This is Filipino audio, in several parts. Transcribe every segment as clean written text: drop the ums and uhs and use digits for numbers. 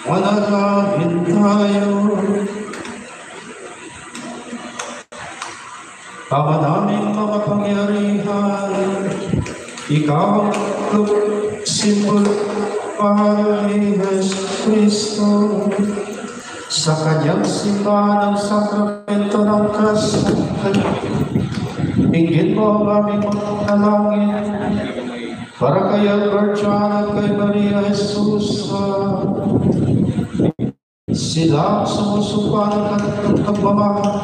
Manalangin tayo. Ama naming makapangyarihan, ikaw ang simbolo ni Jesus Cristo. Sa kanyang simbahan ng sakramento ng kasalan, higit mo ang aming mga nalangin para kay Albertian at kay Maria Jesus. Sila ang sumusupa ng kanilang pagmamahal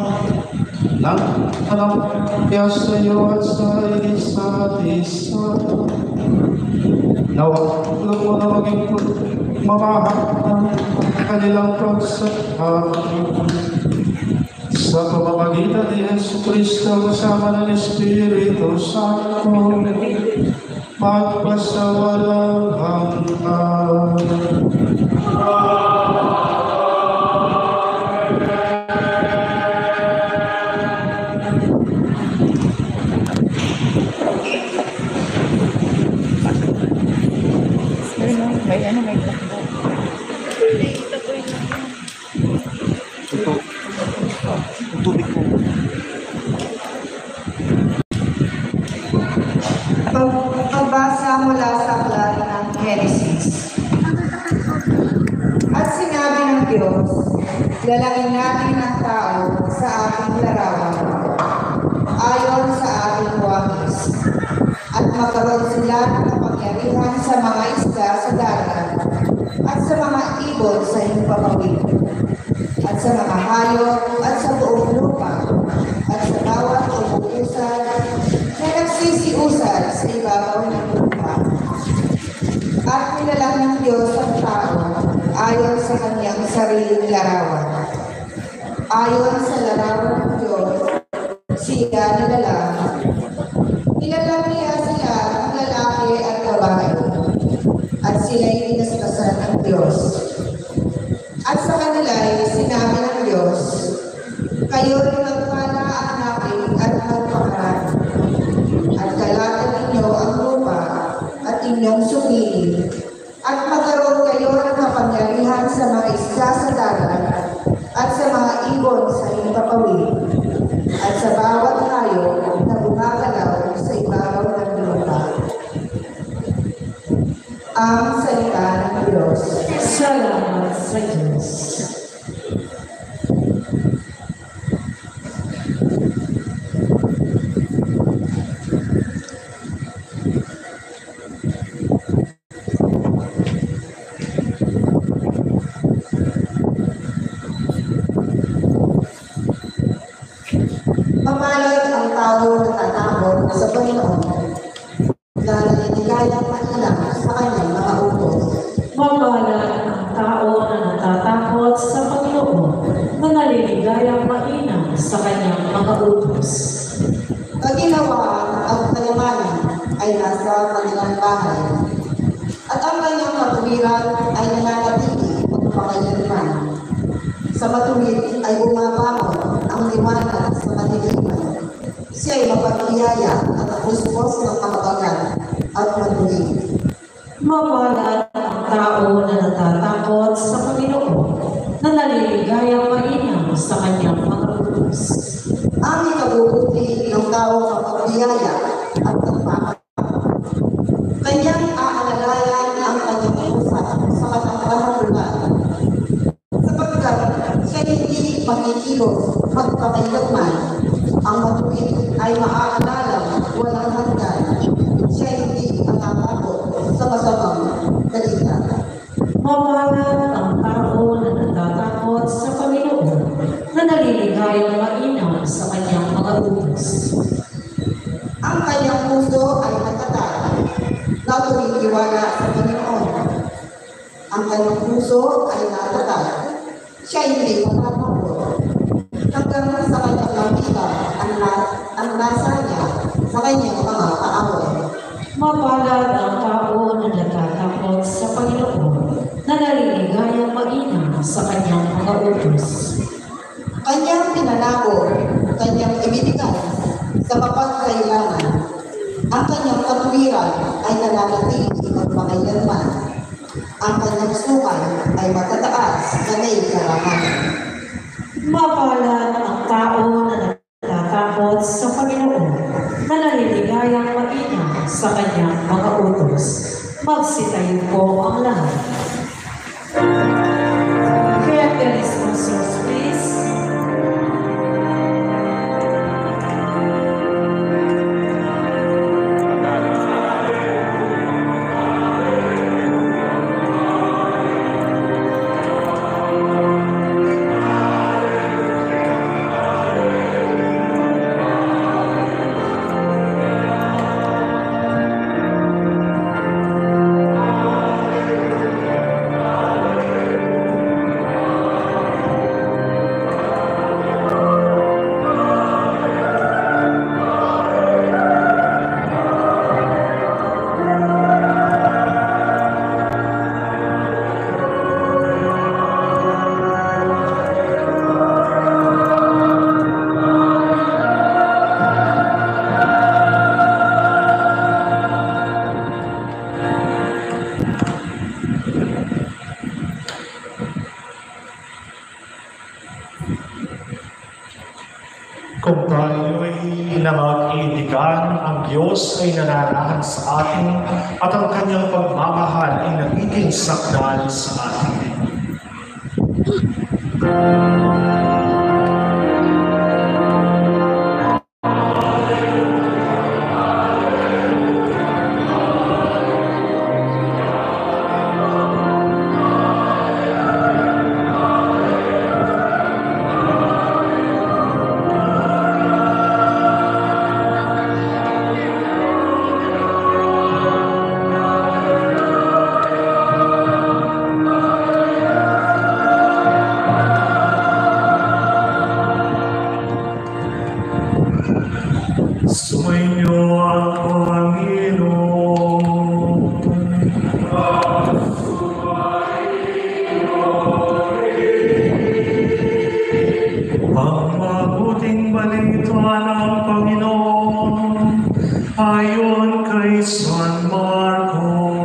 ng kanampya sa iyo at sa isa't isa. Nawag mo na maging mamahal ng kanilang pagsasama sa pamamagitan ni Yesu Cristo kasama ng Espiritu Santo magpasawalang hanggan. May takbo. Ito, tubig ko. Pagbasa mula sa aklat ng Genesis. At sinabi ng Diyos, lalagyan natin ang tao sa ating larawan, ayon sa ating wangis, at magkaroon sila ng kapangyarihan sa mga isda sa dagat, at sa mga ibon sa himpapawid, at sa mga hayop, at sa buong lupa, at sa bawat umuusad na nagsisiusad sa ibabaw ng lupa. At nilalang ng Diyos ang tao ayon sa kanyang sariling larawan. Ayon sa larawan ng Diyos, siya nilalang. Nilalang niya sila ng lalaki at babae, at sila'y inaspasan ng Diyos. At sa kanila'y sinabi ng Diyos, kayo'y magpala-anakin at magpakarami, at kalatan ninyo ang lupa at inyong sumili, at magkaroon kayo ng kapangyarihan sa mga isda sa dagat, at sa mga ibon sa himpapawid, at sa bawat hayop na gumagalaw sa ibabaw ng lupa. Ang salita ng Diyos. Salamat sa Diyos. Mamalot ang tao na tatakot sa Panginoon, na naninilayang manilang sa kanyang mga utos. Mapalad ang tao na natatakot sa Panginoon, na naliligayang mainam sa kanyang mga utos. Kaginawaan at kayamanan ay nasa kanilang bahay, at ang kanyang katuwiran ay nananatili magpakailanman. Sa matuwid ay bumabangon ang liwanag sa kadiliman. Siya'y mapagbiyaya at puspos ng kamabagan at matuwid. Mapalad ang tao na natatakot sa Panginoon, na naliligayang mainam sa kanyang mga utos. Ang ikabubuti ng tao mapagbiyaya at nagpapagod. Kanyang aalalayan ang kanyang pusat sa katanggahang lugar. Sapagkat siya hindi makikilos magpakailanman, ang matuwid ay maaalala walang hanggan. Siya hindi nakakabot sa masamang dalita. Mapalad ang tao na natatakot sa Panginoon, na naliligayang mainam sa kanyang mga utos. Ang kanyang puso ay natatag, na tumitiwala sa Panginoon. Ang kanyang puso ay natatag, siya hindi makakabot. Hanggang sa kanyang nakita ang nasa niya sa kanyang mga kaaway. Mapalad ang tao na natatakot sa Panginoon, na naliligayang mainam sa kanyang mga utos. Kanyang pinanago, kanyang ibinigay sa mapagkailangan. Ang kanyang katuwiran ay nananatili magpakailanman. Ang kanyang sukal ay matataas na may karangalan. Mapalad ang tao na natatakot sa Panginoon, na naliligayang mainam sa kanyang mga utos. Magsitayo po ang lahat. Kaya sponsors, please. Kung tayo'y nangag-iindigan, ang Diyos ay nananahan sa atin at ang kanyang pagmamahal ay nagiging sakdal sa atin. Sumainyo ang Panginoon. Ang mabuting balita ng Panginoon ayon kay San Marcos.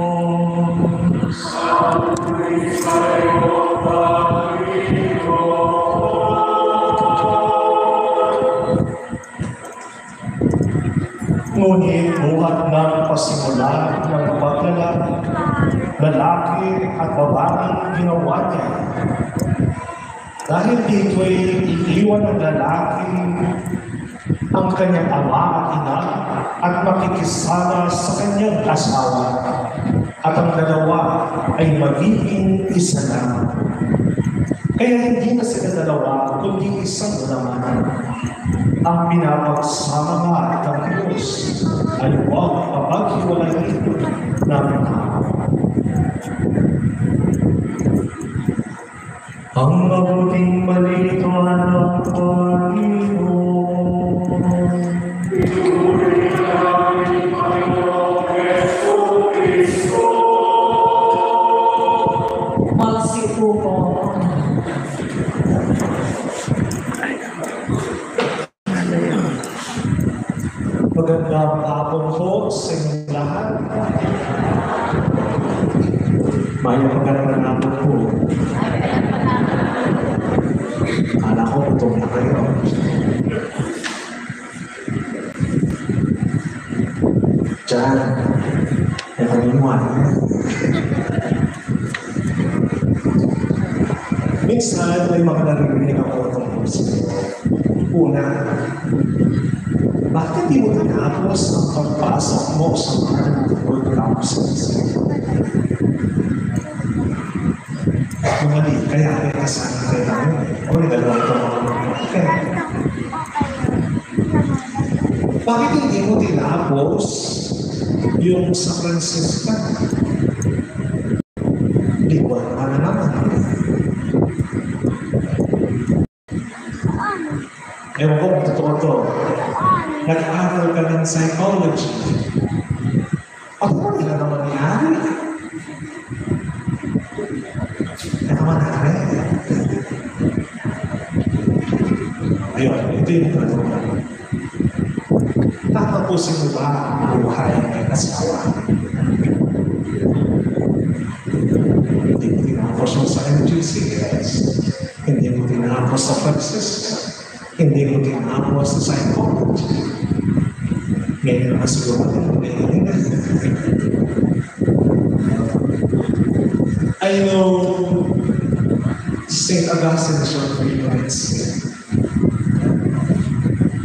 Ngunit buhat ng pasimula ng lalaki at babaeng ginawa niya. Dahil dito'y iiwan ng lalaki ang kanyang ama at ina at makikisama sa kanyang asawa. At ang dalawa ay magiging isa na. Kaya hindi na sila dalawa, kundi isang laman. Ang pinapagsama nga ng Diyos ay huwag papaghiwalayin ng tao. Ang mabuting balita ng Panginoon. Pinuri namin Panginoong Jesucristo. Magsipo po. Magandang hapon po sa inyong lahat. Magandang hapon po. Kala ko gutom na kayo. Diyan, nakalimuan. Minsan may mga narinig ako tungkol sa iyo. Una, bakit di mo tinapos ang pagpasok mo sa multiple campuses? Mali, kaya may kasama kayo namin. O may dalawang okay. Bakit hindi mo tinapos yung sa Francisca? Di ko alam naman. Ewan ko, totoo to. Nag-aaral ka ng psychology. Ako, hindi na naman nangyari. Hindi naman nangyari. Ayun, ito yung tanong. Tatapusin mo ba ang buhay ng asawa? GC? Yes. Hindi mo tinapos sa Francisco. Hindi mo tinapos sa psychology. Ngayon na siguro I know St. Augustine short frequency.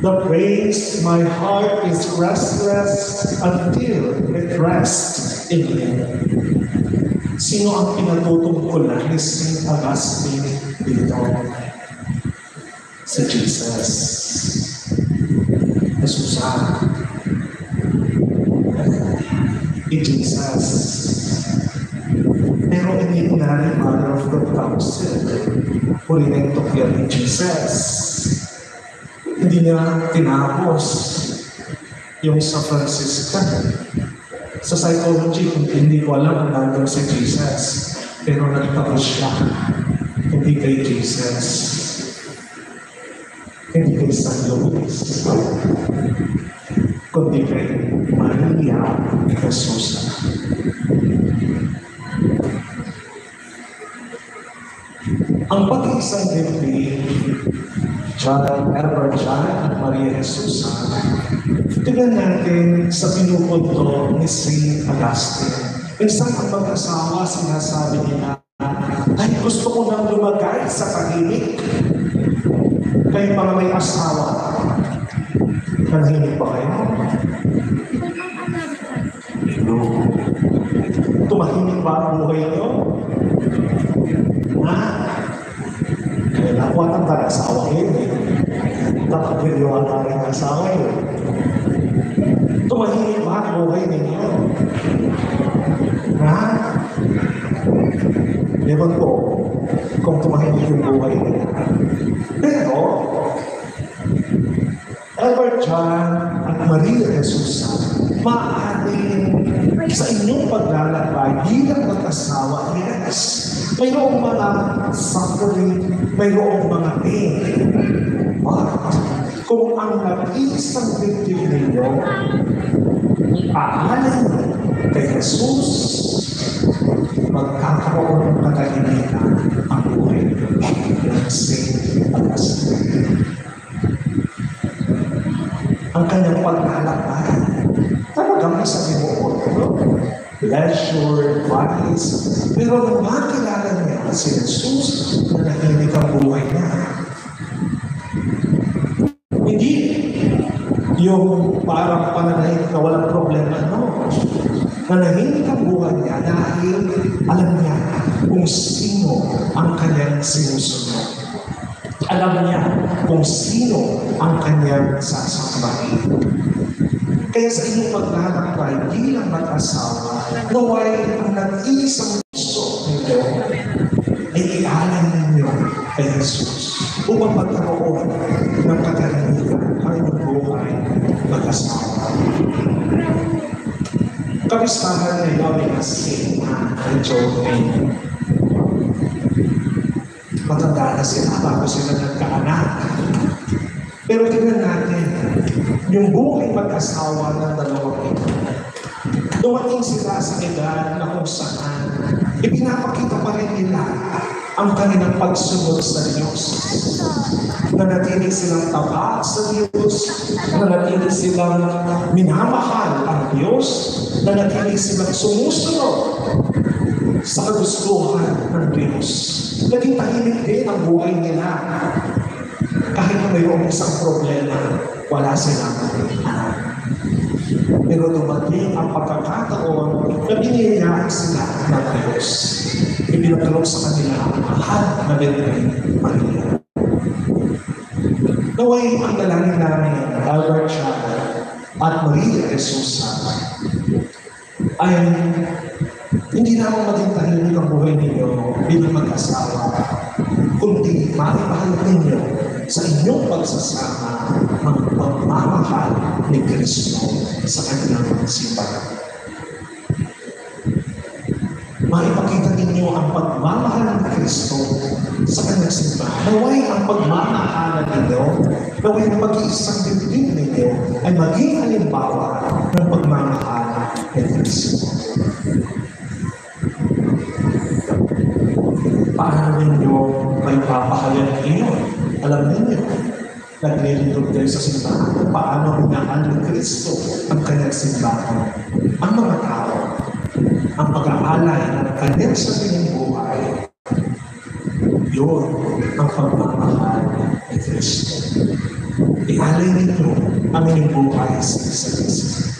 The praise, my heart is restless until it rests in you. Sino ang pinatutungkulan ni St. Augustine dito? Si Jesus. Jesusan. Jesus. Pero hindi na rin Mother of the Council. Purinentok yan ni Jesus. Hindi niya tinapos yung sa Franciscan. Sa psychology, hindi ko alam kung nandun si Jesus. Pero nagtapos siya. Hindi kay Jesus. Hindi kay San Luis. Kundi kay Maria Jesus. Ang pag-iisang dibdib, Herbert John at Maria Jesus. Tignan natin sa pinupunto ni St. Augustine. Minsan ang mag-asawa, sinasabi nila, ay gusto ko nang lumagay sa tahimik. Kayo mga may asawa, nanahimik ba kayo? No. Tumahimik ba ang buhay nyo? Ha? Kaya nakuha ng asawa yun eh. Dapat niliwala rin ang asawa yun. Tumahimik ba ang buhay ninyo? Ha? Ewan ko kung tumahimik yung buhay ninyo. Pero, Albert John at Maria Jesus, maaaring sa inyong paglalakbay bilang mag-asawa, yes, mayroong mga suffering, mayroong mga pain. But, kung ang nag-iisang dibdib ninyo, aalan kay Jesus, magkakaroon ng katahimikan ang buhay ng St. Augustine. Ang kanyang paglalakbay, talagang may sabi mo, leisure, vice, pero nung makilala niya si Jesus, nanahimik ang buhay niya. Hindi yung parang pananahimik na walang problema, no. Nanahimik ang buhay niya dahil alam niya kung sino ang kanyang sinusunod. Alam niya kung sino ang kanyang sasakbayin. Kaya sa inyong paglalakbay bilang mag-asawa, naway ang nag-iisang gusto ninyo ay ialan ninyo kay Jesus upang magkaroon ng katahimikan ang inyong buhay mag-asawa. Kapistahan ngayon na si Joey. Matanda na sila bago sila nagkaanak. Pero tingnan natin, yung buhay mag-asawa ng dalawang ito. Dumating sila sa edad na kung saan ipinapakita pa rin nila ang kanilang pagsunod sa Diyos. Nanatili silang tapat sa Diyos, nanatili silang minamahal ang Diyos, nanatili silang sumusunod sa kagustuhan ng Diyos. Naging tahimik din ang buhay nila. Kahit na mayroong isang problema, wala silang anak. Pero dumating ang pagkakataon na biniyayaan sila ng Diyos. Ipinagkaloob sa kanila ang mahal na Birhen Maria. Naway ang dalangin namin, Albert John at Maria Jesus, ay hindi na ako maging tahimik ang buhay ninyo bilang mag-asawa, kundi maipahal ninyo sa inyong pagsasama ang pagmamahal ni Kristo sa kanyang simbahan. Maipakita ninyo ang pagmamahal ng Kristo sa kanyang simbahan. Naway ang pagmamahal ninyo, naway ang mag-iisang dibdib ninyo ay maging halimbawa ng pagmamahal ni Kristo. paano ninyo kayo papahalin iyon? Alam ninyo, naglilingkod kayo sa simbahan. Paano minahal ng Kristo ang kanyang simbahan? Ang mga tao, ang pag-aalay ng kanyang sariling buhay, yun ang pagmamahal ni Kristo. Ialay ninyo ang inyong buhay sa isa't isa.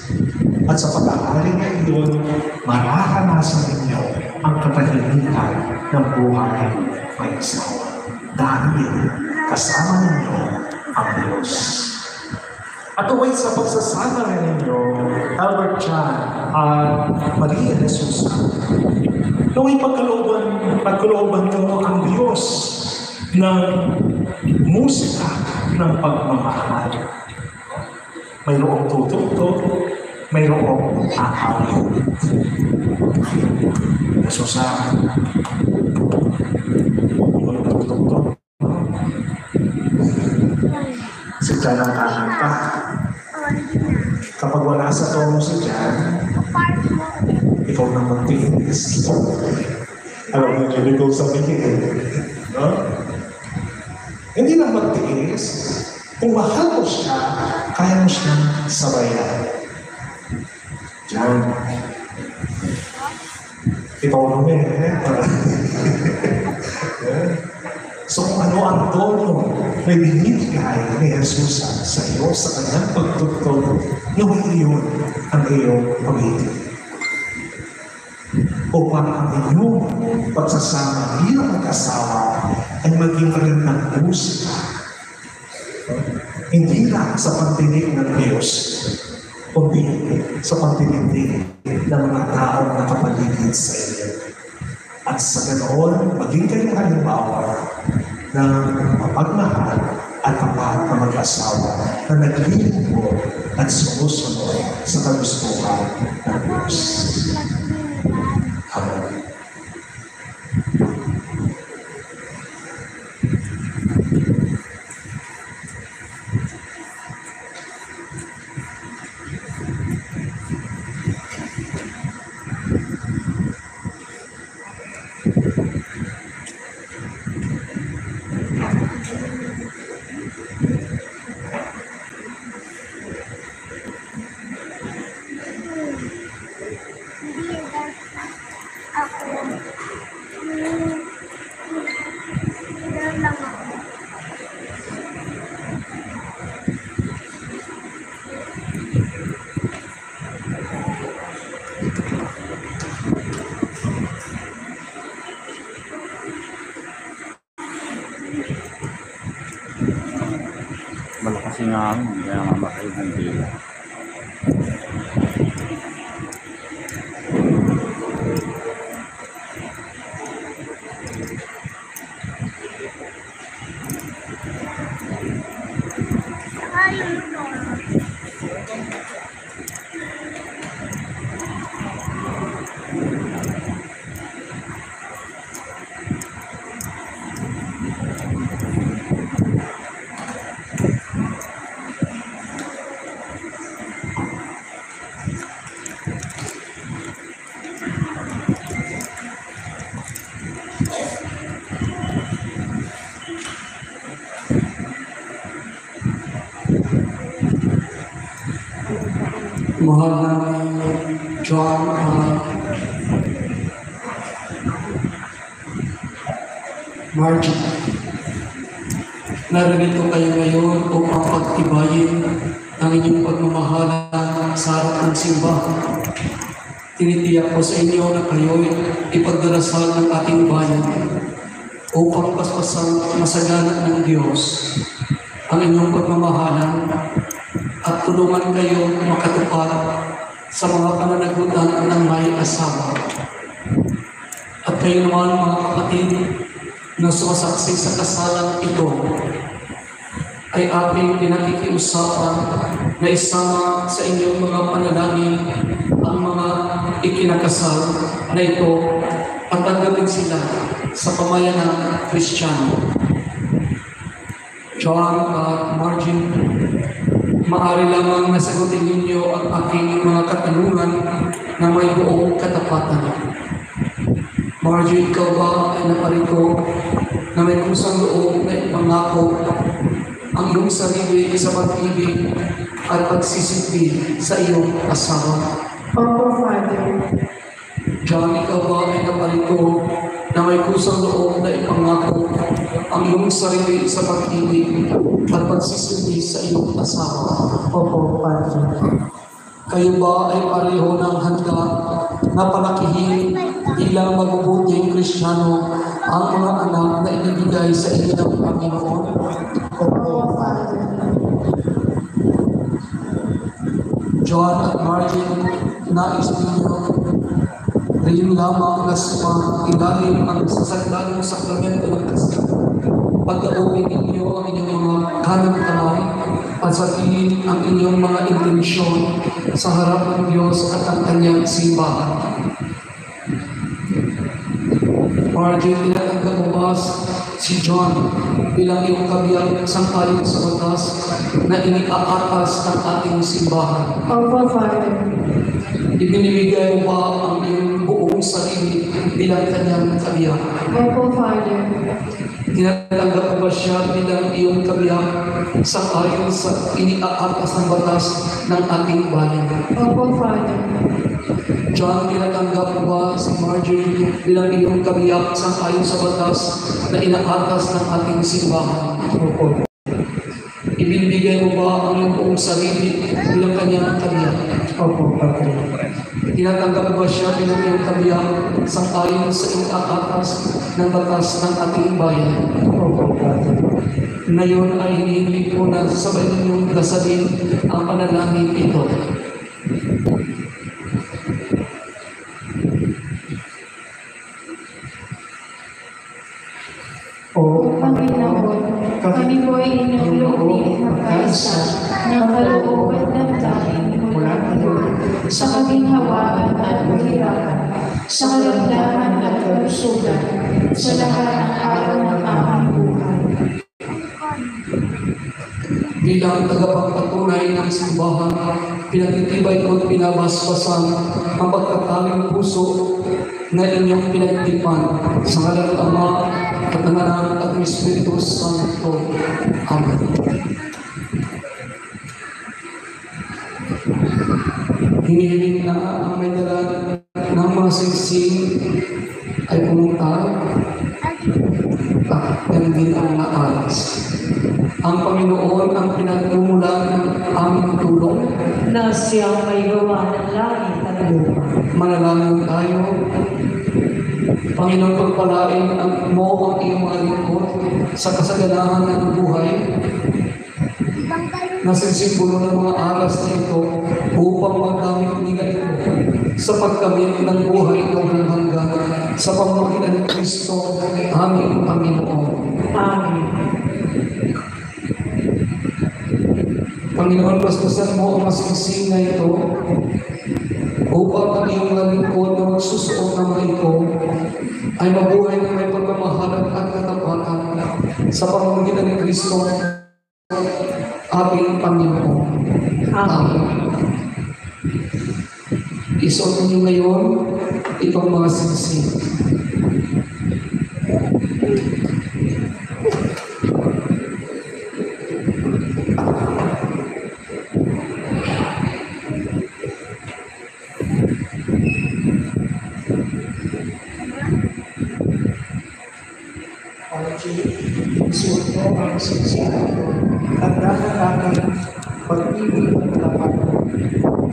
At sa pag-aalay na iyon, mararanasan ninyo ang katahimikan ng buhay may asawa. Dahil kasama ninyo ang Diyos. At uway sa pagsasama rin ninyo, Albert Chan at Maria de Sousa, naway pagkalooban nyo ang Diyos ng musika ng pagmamahal. Mayroong tutugtog, mayroong aawit. De Sousa, mayroong tutugtog. Si Jan ang kakanta. Kapag wala sa tono si Jan, ikaw na magtiis. Alam mo yun, ikaw sabihin. No? Hindi lang magtiis. Kung mahal mo siya, kaya mo siyang sabayan. Jan, ikaw naman So kung ano ang tono na binibigay ni Jesus sa iyo, sa kanyang pagtutog, naway iyon ang iyong pag-ibig. Upang ang inyong pagsasama bilang mag-asawa ay maging magandang musika. Hindi lang sa pandinig ng Diyos, kundi sa pandinig ng mga taong nakapaligid sa iyo. At sa ganoon, maging kayong halimbawa ng mapagmahal at tapat na mag-asawa na naglilingkod at sumusunod sa kagustuhan ng Diyos. Amen. Malakas yung hangin, kaya mamakayod ng dila. Mahal namin John Margie. Narito kayo ngayon upang pagtibayin ang inyong pagmamahalan sa harap ng simbahan. Tinitiyak ko sa inyo na kayo'y ipagdarasal ng ating bayan upang paspasang masagana ng Diyos ang inyong pagmamahalan at tulungan kayo makatupad sa mga pananagutan ng may asawa. At kayo naman mga kapatid na sumasaksi sa kasalang ito ay ating pinakikiusapan na isama sa inyong mga panalangin ang mga ikinakasal na ito at tanggapin sila sa pamayanang Kristiyano. John at Margie, maaari lamang nasagutin ninyo ang aking mga katanungan na may buong katapatan. Marjorie, ikaw ba ay naparito na may kusang loob na ipangako ang iyong sarili sa pag-ibig at pagsisilbi sa iyong asawa? Opo, Father. John, ikaw ba ay naparito na may kusang loob na ipangako ang iyong sarili sa pag-ibig at pagsisilbi sa iyong asawa? Opo, Padre. Kayo ba ay pareho ng handa na palakihin bilang mabubuting Kristiyano ang mga anak na ibibigay sa inyo ng Panginoon? Opo, Father. John at Martin, nais ninyo rin lamang na ilalim ang sasaglanong sakramento ng kasal. Pagdaupin ninyo ang inyong mga kanang kamay at sabihin ang inyong mga intensyon sa harap ng Diyos at ang kanyang simbahan. Martin, tinatanggap mo ba si John bilang iyong kabiyang sangkaling sa batas na iniaatas ng ating simbahan? Opo, Father. Ibinibigay mo ba ang iyong buong sarili bilang kanyang kabiyang? Opo, Father. Tinatanggap mo ba siya bilang iyong kabiyang sang-ayon sa iniaatas ng batas ng ating bayan? Opo, Father. John, tinatanggap mo ba si Marjorie bilang iyong kabiyang sang-ayon sa batas na inaatas ng ating simbahan? Opo. Ibinibigay mo ba ang iyong buong sarili bilang kanyang kabiyang? Opo, Padre. Tinatanggap mo ba siya bilang iyong kabiyang sang-ayon sa inaatas ng batas ng ating bayan? Opo, Padre. Ngayon ay hinihiling ko na sabay ninyong dasalin ang panalangin ito. O Panginoon, kami po ay inyong loob na kaisa ng kalooban ng dahil mula ngayon sa kaginhawaan at kahirapan, sa kalamdaman at kalusugan, sa lahat ng araw ng aming buhay. Bilang tagapagpatunay ng simbahan, pinagtitibay ko at pinabasbasan ang pagkatanging puso na inyong pinagtipan sa ngalan ng Ama at ng Anak at ng Espiritu Santo. Amen. Hinihiling na ang may dala ng mga singsing ay pumunta at yan din ang naalas. Ang Panginoon ang pinagmumulan ng aming tulong. na siyang may gawa ng langit at lupa. Manalangin tayo. Panginoon, pagpalain mo ang iyong mga lingkod sa kasaganahan ng buhay na simbolo ng mga aras na ito upang magdamit nila ito sa pagkamit ng buhay ito ng hanggan sa pamamagitan ni Kristo, aming Panginoon. Amen. Panginoon, bastasan mo ang masingsing na ito upang ang iyong lingkod na magsusuot ng mga ito ay mabuhay na may pagmamahalan at katapatan sa pamamagitan ni Kristo, ating Panginoon. Amen. Isuot niyo ngayon itong mga singsing. Isuot mo ang singsing at dapat pag-ibig at tapat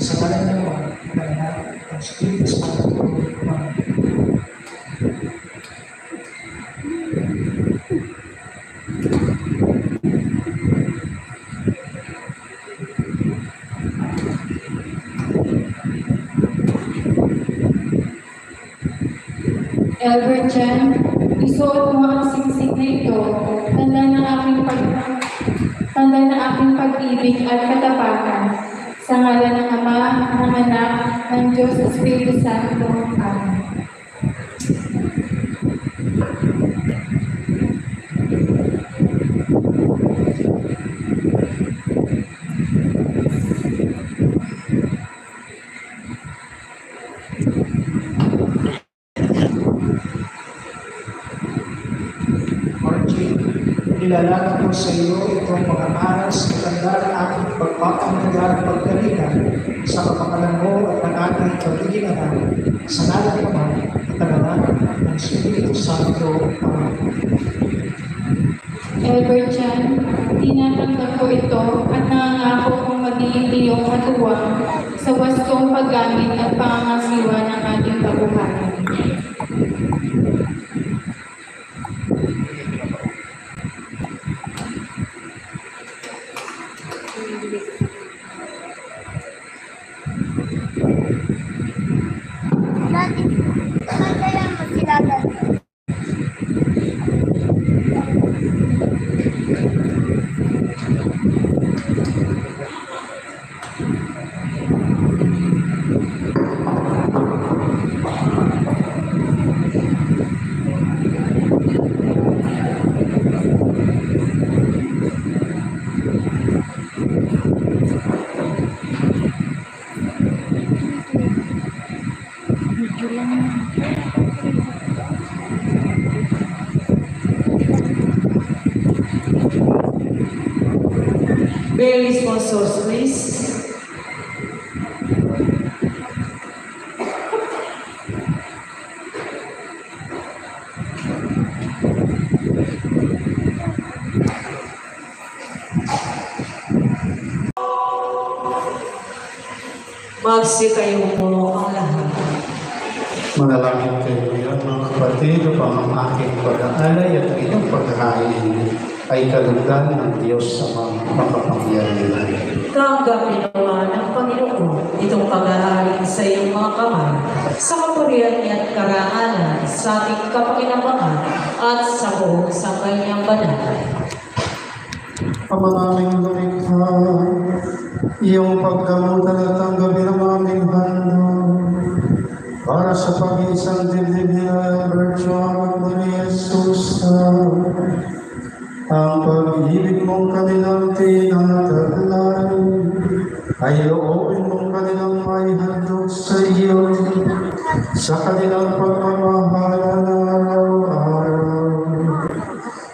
sa kalan naman ng Anak ng Espiritu Santo. Amen. Albert Jan, isuot mo ang singsing na ito, tanda ng aking pag-ibig at katapatan, sa ngalan ng Ama, ng Anak, ng Diyos Espiritu Santo. Amen. Ilalala ko sa iyo itong mga maras katandaan aking pagpapahalaga at pagkalitan sa kapakanan mo at ng ating pagiginahan sa ngalan ng Ama at ng Anak ng Espiritu Santo. Amen. Albert Jan, tinatanggap ko ito at nangangako kong magiging iyong katuwang sa wastong paggamit at pangangasiwa ng ating kabuhayan. Mary sponsors, please. Magsitayo po ang lahat. Manalangin kayo ngayon, mga kapatid, upang ang aking pag-aalay at inyong pagkain ay kalugdan ng Diyos sa mga makapangyarihan. Tanggapin naman ng Panginoon itong pag-aalay sa iyong mga kamay, sa kapurihan niya at karangalan, sa ating kapakinabangan at sa buong sa kanyang banal. Ama naming lumikha, iyong pagdamutan at tanggapin ang aming handog para sa pag-iisang dibdib ni Alberto at Maria Susa. Ang pag-ibig mong kanilang tinataglay ay loobin mong kanilang maihandog sa iyo sa kanilang pagmamahala na araw-araw.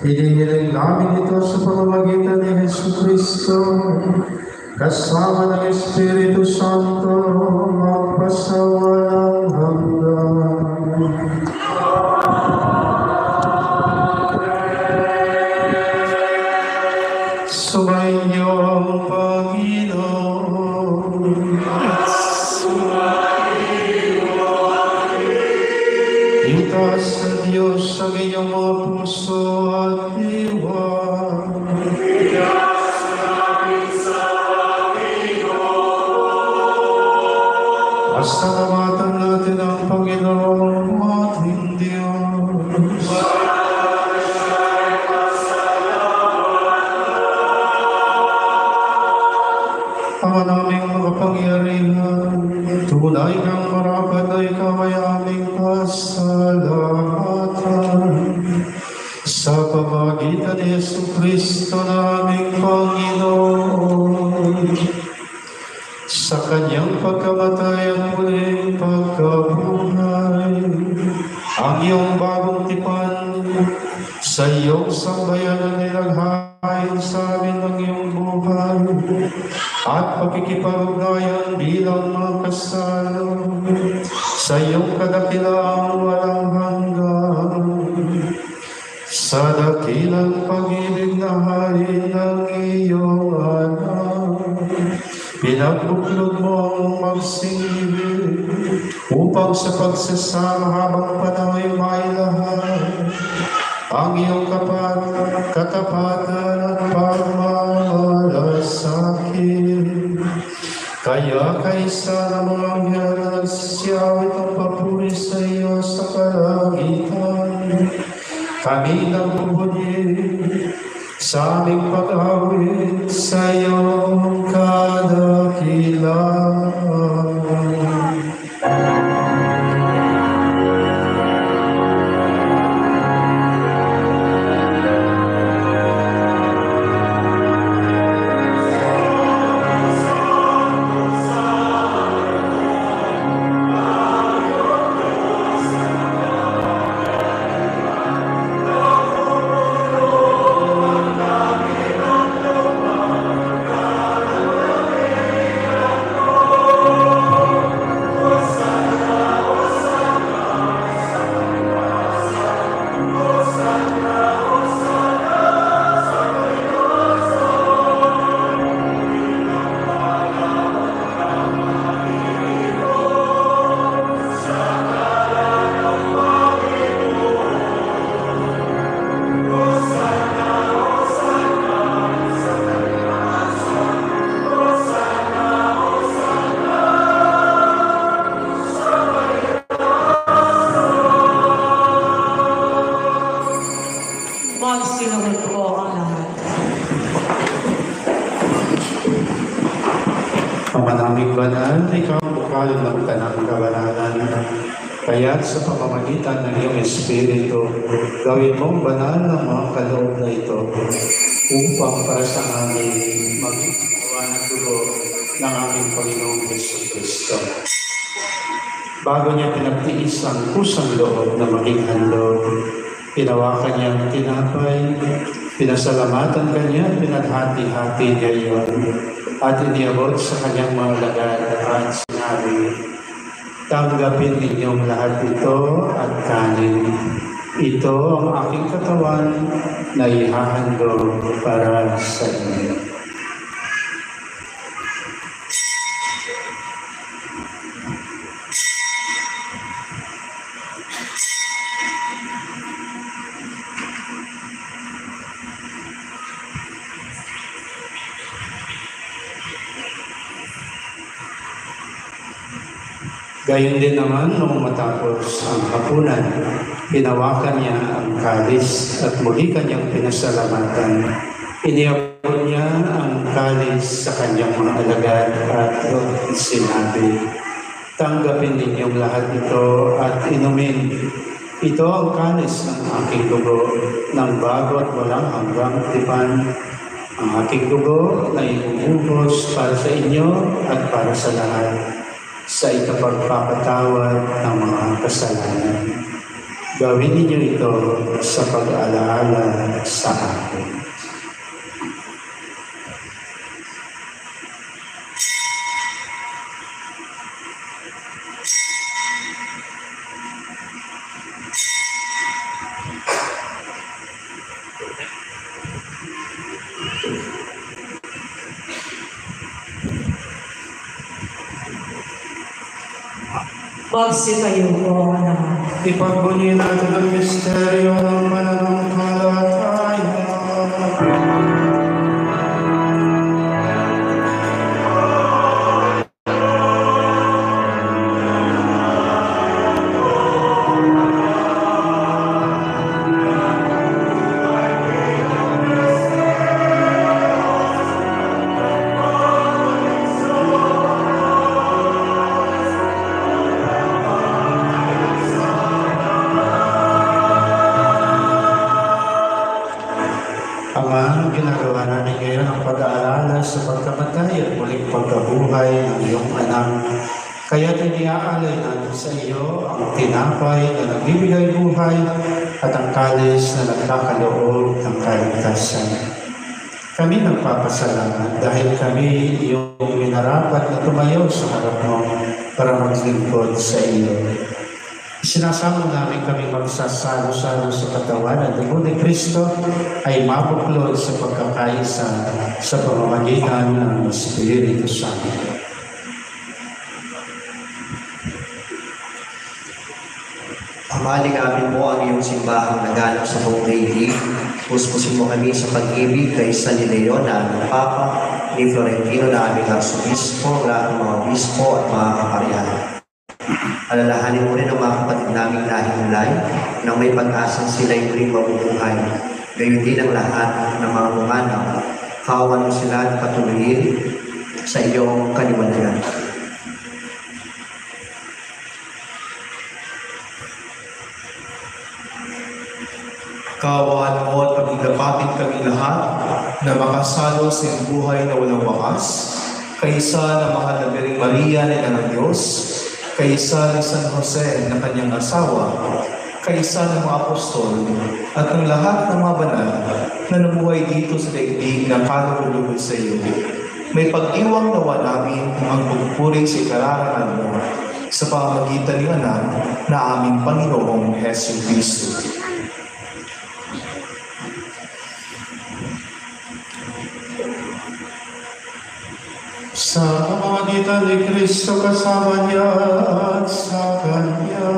Hinihiling namin ito sa pamamagitan ni Jesucristo kasama ng Espiritu Santo magpasawalang hanggan. Sumainyo ang Panginoon. Itaas sa Diyos ang inyong mga puso at diwa. Pasalamatan natin ang Panginoon ating Diyos. Ama naming makapangyarihan, tunay kang marapat ay kamay aming pasalamatan. Sa pamagitan ni Jesucristo naming Panginoon, sa kanyang pagkamatay at muling pagkabuhay, ang iyong bagong tipan sa iyong sambayan na nilaghain sa amin ng iyong buhay at pakikipag-ugnayan bilang mga kasalo sa iyong kadakilaang walang hanggan. Sa dakilang pag-ibig na hari ng iyong anak, pinagbuklod mo ang magsingibig upang sa pagsasama habang panahon ay mailahan ang iyong katapatan at pagmamalasakit. Kaya kaisa ng mga anghel na nagsiyawit ang papuri sa iyo sa kalangitan, kami nagbubunyig sa aming pag-awit sa iyong kadakilaan. aming banal, ikaw bukal ng tanang kabanalan. Kaya't sa pamamagitan ng iyong Espiritu, gawin mong banal ang mga kaloob na ito upang para sa amin magagawa ng dugo ng aming Panginoong Jesucristo. Bago niya pinagtiis ang kusang loob na maging handog, pinawakan niya ang tinapay, pinasalamatan kanya, pinaghati-hati niya iyon, at iniabot sa kanyang mga lagad at sinabi, tanggapin ninyong lahat ito at kanin. Ito ang aking katawan na ihahandog para sa inyo. Gayon din naman nung matapos ang hapunan, pinawakan niya ang kalis at muli kanyang pinasalamatan. Iniabot niya ang kalis sa kanyang mga alagad at sinabi, tanggapin ninyong lahat ito at inumin. Ito ang kalis ng aking dugo, ng bago at walang hanggang tipan. Ang aking dugo na ibubuhos para sa inyo at para sa lahat, sa ikapagpapatawad ng mga kasalanan. Gawin ninyo ito sa pag-alaala sa akin. Magsitayo po naman. Ipagbunyi natin ang misteryo ng mananampalataya. Ama, ginagawa namin ngayon ang pag-aalala sa pagkamatay at muling pagkabuhay ng iyong anak. Kaya iniaalay natin sa iyo ang tinapay na nagbibigay buhay at ang kalis na nagkakaloob ng kaligtasan. Kami nagpapasalamat dahil kami iyong minarapat na tumayo sa harap mo para maglingkod sa iyo. Sinasamo namin kami magsasalo-salo sa katawan at dugo ni Kristo ay mabuklod sa pagkakaisa sa pamamagitan ng Espiritu Santo. Amaligabin mo ang iyong simbahang naganap sa buong daigdig. Puspusin mo kami sa pag-ibig kay San Leon na aming Papa, ni Florentino na aming Arsobispo, lahat ng mga bispo at mga kaparihan. Alalahanin mo rin ang mga kapatid naming nahimulay nang may pag-asang sila'y muling mabubuhay. Gayon din ang lahat ng mga bumanaw. Kawan mo sila at patuloyin sa iyong kaliwanagan. Kaawaan mo at pagigapapin kami lahat na makasalo sa iyong buhay na walang wakas, kaysa ng mga Nabiring Maria na ina ng Diyos, kaysa ni San Jose na kanyang asawa, kaysa ng mga apostol, at ng lahat ng mga banal na namuhay dito sa daigdig na kalulugod sa iyo. May pag-iwang nawa namin ang pagpuri sa ikararangan mo sa pamamagitan ng anak na aming Panginoong Hesus Kristo. Sa pamamagitan ni Kristo kasama niya at sa Kanya,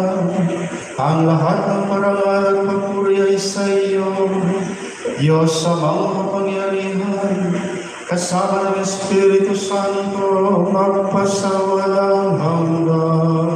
ang lahat ng parangal at papuri ay sa iyo, Diyos sa mga kapangyarihan, kasama ng Espiritu Santo, magpasawalang hanggan.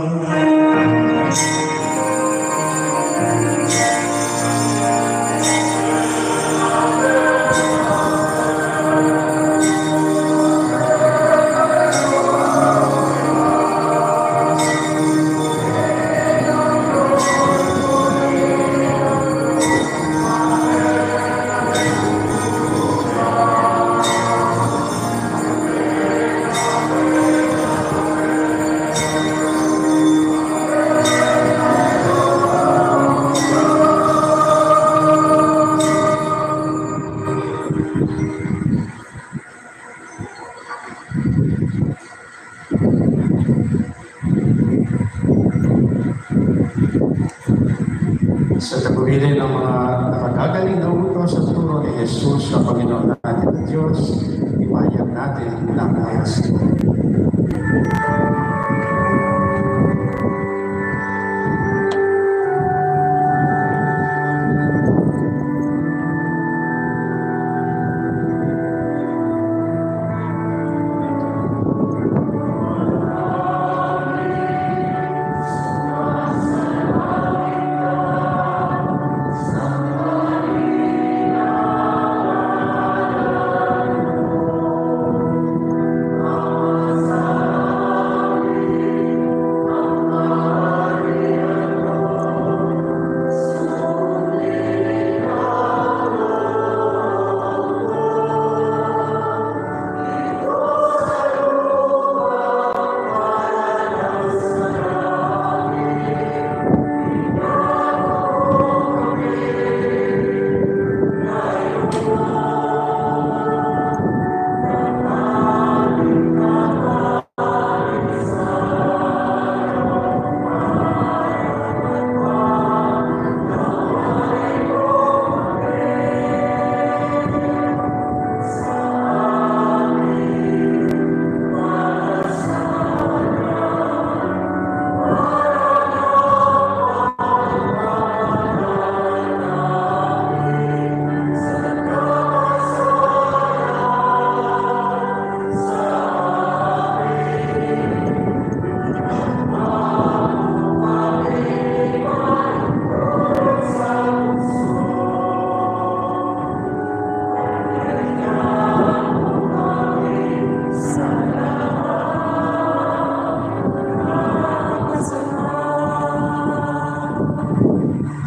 Kayo ng mga nakagagaling na utos sa turo ni Jesus na Panginoon natin at Diyos, ibayag natin ng ayos.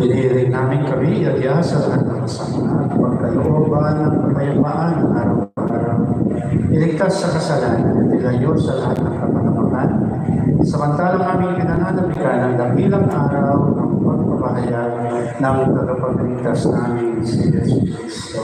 Pinihiling namin kami iadya sa lahat ng masama at pagkalooban ng kapayapaan ng araw-araw. Iligtas sa kasalanan at ilayo sa lahat ng kapanamangan. Samantalang aming pinananabikan ang dakilang araw ng pagpapahayag ng tagapagligtas namin si Jesus Cristo.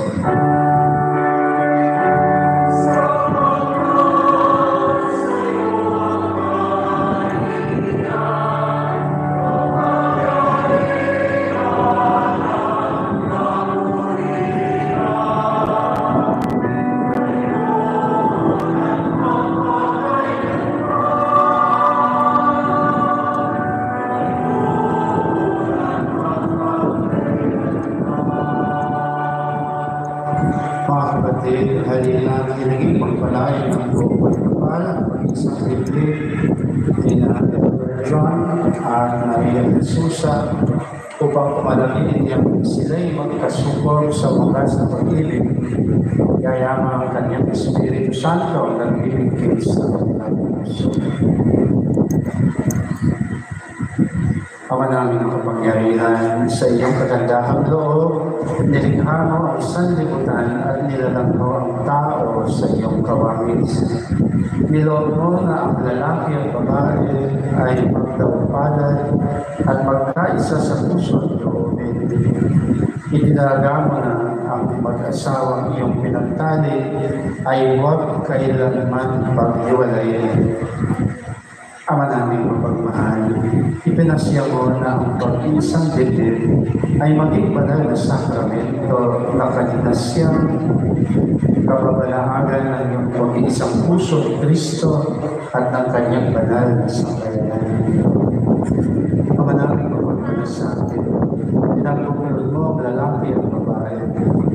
Halina naging pagpalain ng buong pagpapala pag-isang liblib kina John at Maria Jesusa upang pumalagin niyang sila'y magkasukol sa wakas na pag-ibig. Yayaman ang kanyang Espiritu Santo ang nag-ibig sa kanilang puso. Ama namin ang kapangyarihan, sa iyong kagandahang loob, nilikha mo ang sanlibutan at nilalang mo ang tao sa iyong kawangis. Niloob mo na ang lalaki at babae ay magdaupalad at magkaisa sa puso at loobin. Itinalaga mo na ang mag-asawang iyong pinagtali ay huwag kailanman paghiwalayin. Ama namin mapagmahal, ipinasya mo na ang pag-iisang dibdib ay maging banal na sakramento na kalinasyang kababalaagan ng iyong pag-iisang puso ni Kristo at ng kanyang banal na sambayanan. Ama namin mapagmahal sa atin, pinagbuklod mo ang lalaki at babae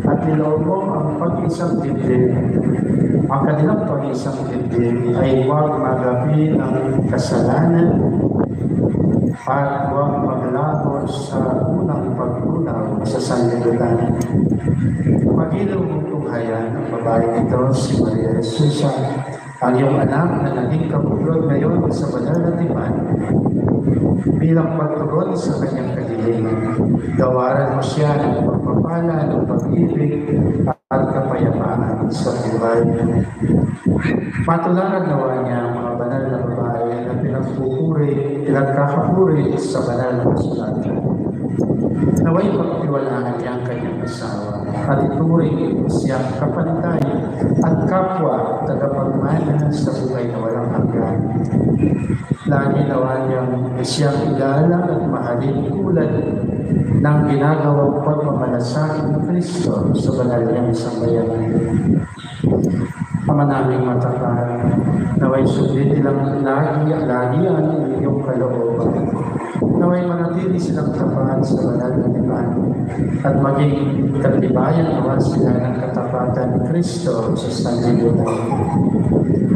at niloob mo ang pag-iisang dibdib. Ang kanilang pag-iisang dibdib ay huwag magabi ng kasalanan at huwag maglaho sa unang paglunaw sa sanlibutan. Magilaw mong tunghayan ang babae nito, si Maria Jesusa, ang iyong anak na naging kabuklod ngayon sa banal na tipan. Bilang pagtugon sa kanyang kahilingan, gawaran mo siya ng pagpapala ng pag-ibig at kapayapaan sa buhay. Matularan nawa niya ang mga banal na babae na pinagkakapuri sa banal na kasulatan. Naway pagtiwalaan niya ang kanyang asawa at ituring siyang kapantay at kapwa tagapagmana sa buhay na walang hanggan. Lagi nawa niyang siyang igalang at mahalin tulad ng ginagawang pagmamalasakit ng Kristo sa banal niyang sambayanan. Ama naming matapat, naway sundin nilang lagi ang iyong kalooban. Naway manatili silang tapat sa banal na lipan at maging katibayan nawa sila ng katapatan ni Kristo sa sanlibutan.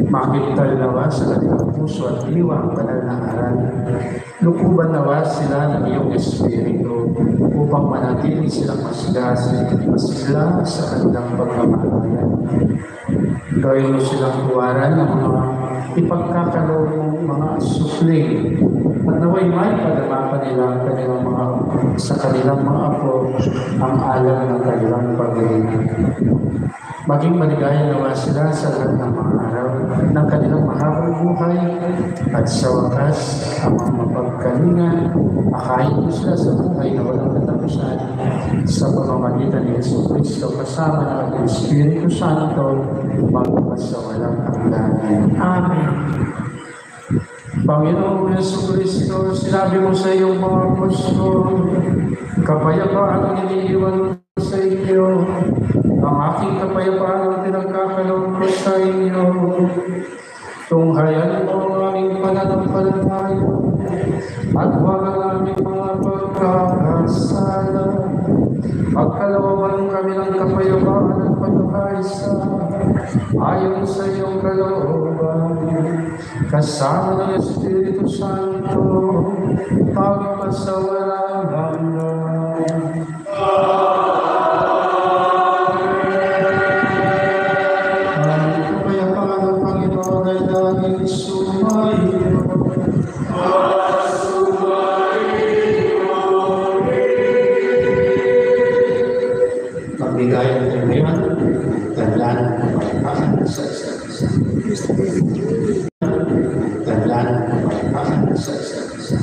Makiptal nawa sa kanilang puso at diwa ang banal na aral. Lukuban nawa sila ng iyong Espiritu upang manatili silang masigla sa kanilang pagmamahalan. Gawin mo silang tuwaran ng mga ipagkakaloob mong mga supling at naway may padama nila sa kanilang mga apo ang alam ng kanilang paghihinga. Maging maligaya nawa sila sa lahat ng mga araw ng kanilang mahabang buhay at sa wakas ang mga mapagkalinga, akayin mo sila sa buhay na walang katapusan sa pamamagitan ni Jesucristo kasama ng Espiritu Santo magpas sa walang hanggan. Amen. Panginoong Jesucristo, sinabi mo sa iyong mga apostol, kapayapaan ang iniiwan ko sa inyo, ang aking kapayapaan ang pinagkakaloob ko sa inyo. Tunghayan mo ang aming pananampalataya at huwag ang aming mga pagkakasala. Pagkalooban kami ng kapayapaan at pagkakaisa ayon sa iyong kalooban, kasama ng Espiritu Santo, pagpasawalang hanggan. Magbigay ng kanyang tandaan ng kapayapaan sa isa't isa. Tandaan ng kapayapaan sa isa't isa.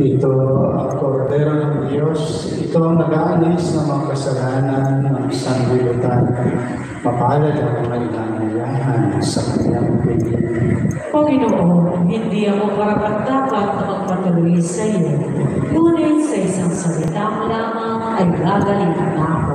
Ito ang kordero ng Diyos. Ito ang nag-aalis ng mga kasalanan ng sanlibutan. Mapalad ang mga inangayahan sa kanyang piling. Panginoon, hindi ako karapat-dapat na magpatuloy sa iyo. Ngunit sa isang salita mo lamang ay gagalitan ako.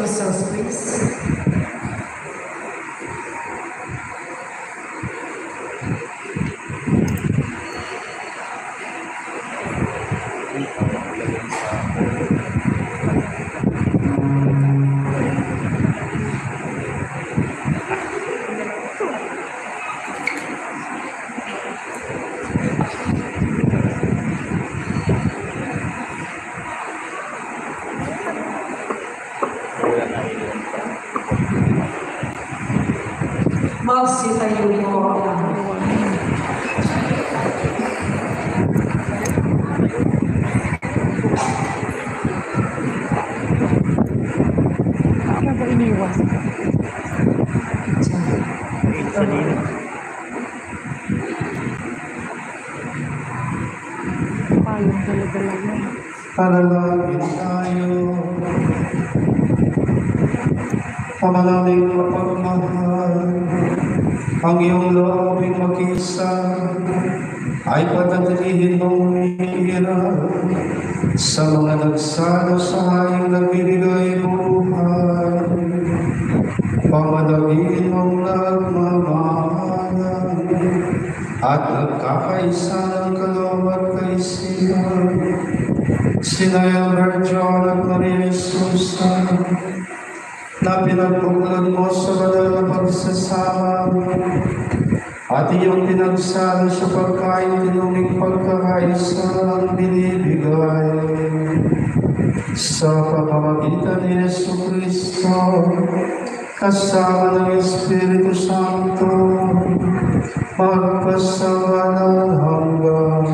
sisters, please. Magsitayo po ang lahat. Panalangin tayo. Pamalaming mapagmahal, ang iyong loobing mag-isa ay patatilihin mong hirap sa mga nagsalo sa hayang nagbibigay buhay. Pamadagin mong nagmamahalan at nagkakaisa ng kaloob at kaisipan. Sina Elmer John at Maria Susan na pinagpugulan mo sa banal na pagsasama at iyong pinagsalo sa pagkain tinuming pagkakaisa ang binibigay sa pamamagitan ni Yesu Cristo kasama ng Espiritu Santo magpasawalan hanggang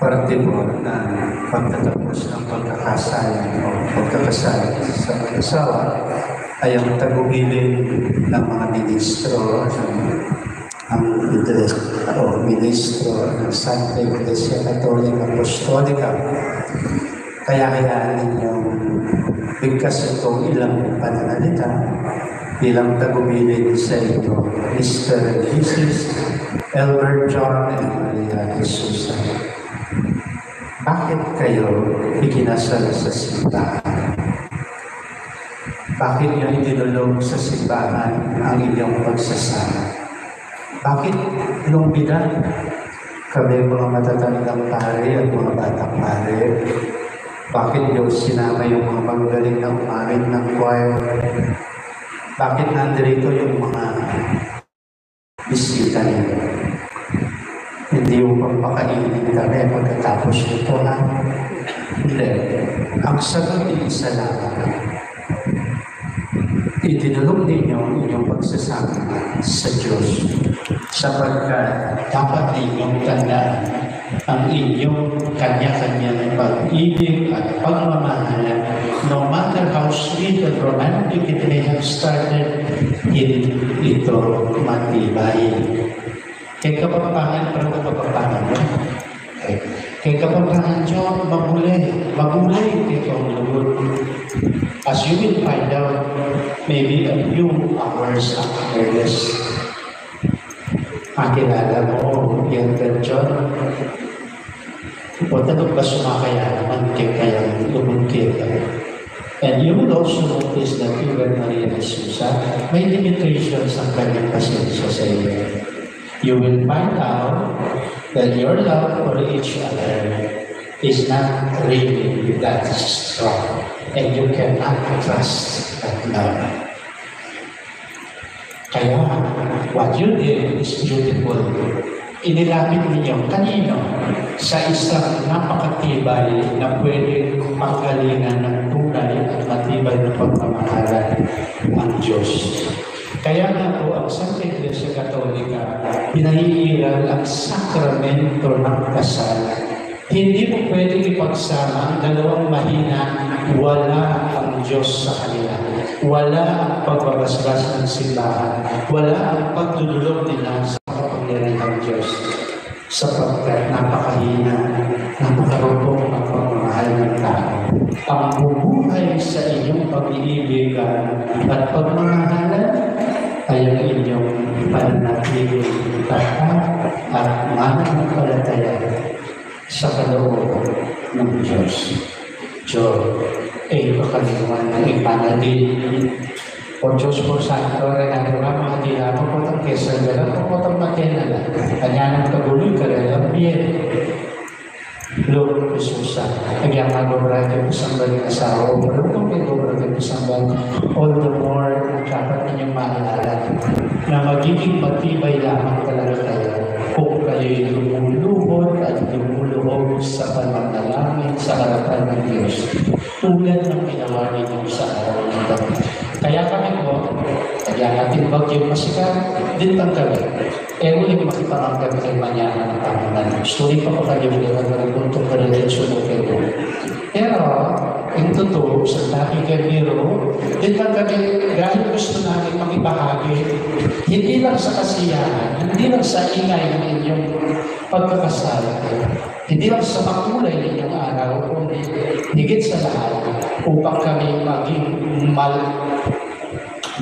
parte po ng pagtatapos ng pagkakasalan o pagkakasal sa mag-asawa ay ang tagubilin ng mga ministro ang ministro ng Santa Iglesia Católica Apostolica. Kaya ninyong bigkas itong ilang pananalita bilang tagubilin sa inyo, Mr. and Mrs. Elmer John and Maria Jesus. Bakit kayo ikinasal sa simbahan? Bakit niyo itinulong sa simbahan ang inyong pagsasama? Bakit nung bilang kami mga matatandang pare at mga batang pare, bakit niyo sinama yung mga magaling na umamin ng choir? Bakit nandito yung mga bisita niyo? Hindi upang pakainin kami pagkatapos nito na. Hindi. Ang sagot ay isa lang. Itinulong ninyo inyong pagsasama sa Diyos sapagkat dapat ninyong tandaan ang inyong kanya-kanya ng pag-ibig at pagmamahalan, no matter how sweet and romantic it may have started, ito matibay. Kaya kapapangan, pero kapapangan mo. Kaya kapapangan nyo, magulay ito ang lugod. As you will find out, maybe a few hours after this, makilala mo, yan ka John. O tanong ba sumakaya naman kayang lugod kita? And you will also notice that even Maria Jesus, may limitations ang kanyang pasensya sa iyo. You will find out that your love for each other is not really that strong, and you cannot trust that love. Kaya, what you did is beautiful. Inilapit ninyo kanino sa isang napakatibay na pwedeng panggalingan ng tunay at matibay na pagmamahalan ang Diyos. Kaya nga po ang Santa Iglesia Católica, pinahihiral ang sakramento ng kasal. Hindi mo pwedeng ipagsama ang dalawang mahina, wala ang Diyos sa kanila. Wala ang pagbabasbas ng simbahan. Wala ang pagdudulog nila sa kapangyarihan ng Diyos. Sapagkat napakahina, napakarupong ang pagmamahal ng tao. Ang bubuhay sa inyong pag-iibigan at pagmamahalan ay ang inyong pananatiling tapat at mananampalataya ng Diyos. Diyo, pagkalimuan ng ipanadil. O Diyos po Santo, Renato nga mga tila, pagpotong kesal ka lang, pagpotong matena lang. Kanya ng paguloy ka lang, bien. Lord Jesusa, kaya magobra po sa balik asawa, o marunong may gobra po sa balik, all the more, dapat ninyong maalala na magiging matibay lamang talaga kayo kung kayo'y lumuluhod at lumuluhod sa pananalangin sa harapan ng Diyos, tulad ng ginawa ninyo sa araw ng gabi. Kaya kami po, kaya natin bagyong masikat, din pang kami. Muling makipanggap kay manyaman ng Panginoon. Gusto rin pa ko kayo ng untuk berrelasun kayo. Pero, ang totoo, sa dami kaniro, din pang kami, dahil gusto namin makibahagi, hindi lang sa kasiyahan, hindi lang sa ingay ng inyong pagkakasal, hindi lang sa makulay ng inyong araw, kundi higit sa lahat, upang kami maging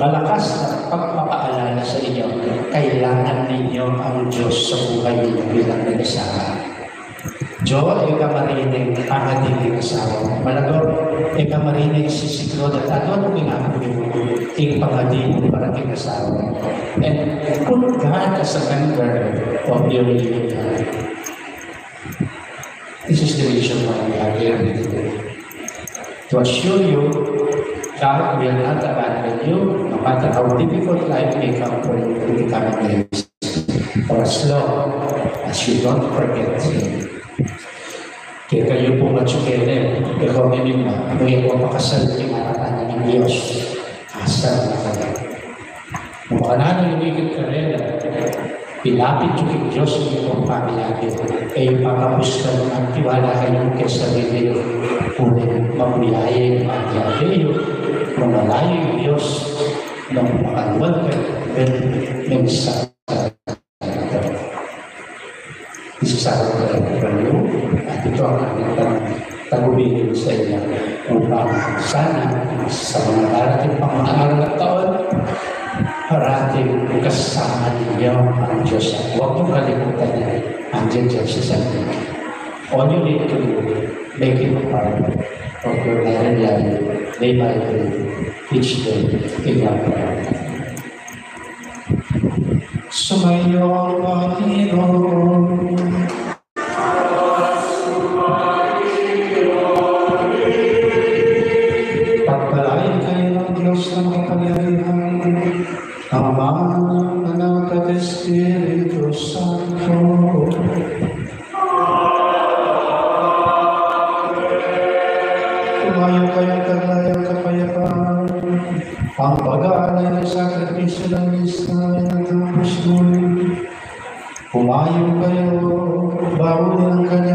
malakas na pagpapaalala sa inyo, kailangan ninyo ang Diyos sa buhay ninyo bilang nag-asawa. Diyo, ikaw marinig ang ating asawa. Malagod, ikaw marinig si Siglod at ano ginagawa mo, pangadin para ating asawa. And put God as a member of your union. This is the reason why we are here today. To assure you, God will not abandon you, no matter how difficult life may come for you to become grace. For as long as you don't forget Him. Kaya kayo po matsukere, ikaw minima, may pakasal ng harapan ng Diyos. Asal na kayo. Kung kanano yung ikot ka rin, pilapit yung kay Diyos yung iyong pamilagin, papapus ka ng tiwala kayong kesarili, kunin mabuyayin, magyari, mamalayo yung Diyos, nang makaluwag ka, may isa. Isasarap ka rin kayo, at ito ang aming tagubilin sa inyo, upang sana sa mga darating pang mga araw at taon, parating kasama ninyo ang Diyos. Huwag niyong kalimutan niya ang Diyos sa Santo. All you need to do, make it part of your daily life, day by day, each day, in your prayer. Sumayo ang Panginoon. Pagpalain kayo ng Diyos na makapangyarihan, Ama, Anak at Espiritu Santo. Tumayo kayong taglay ang kapayapaan. Ang pag-aalay ng sakripisyo ng Isa ay nagtapos nun. Pumayo kayo, bawal ng kanya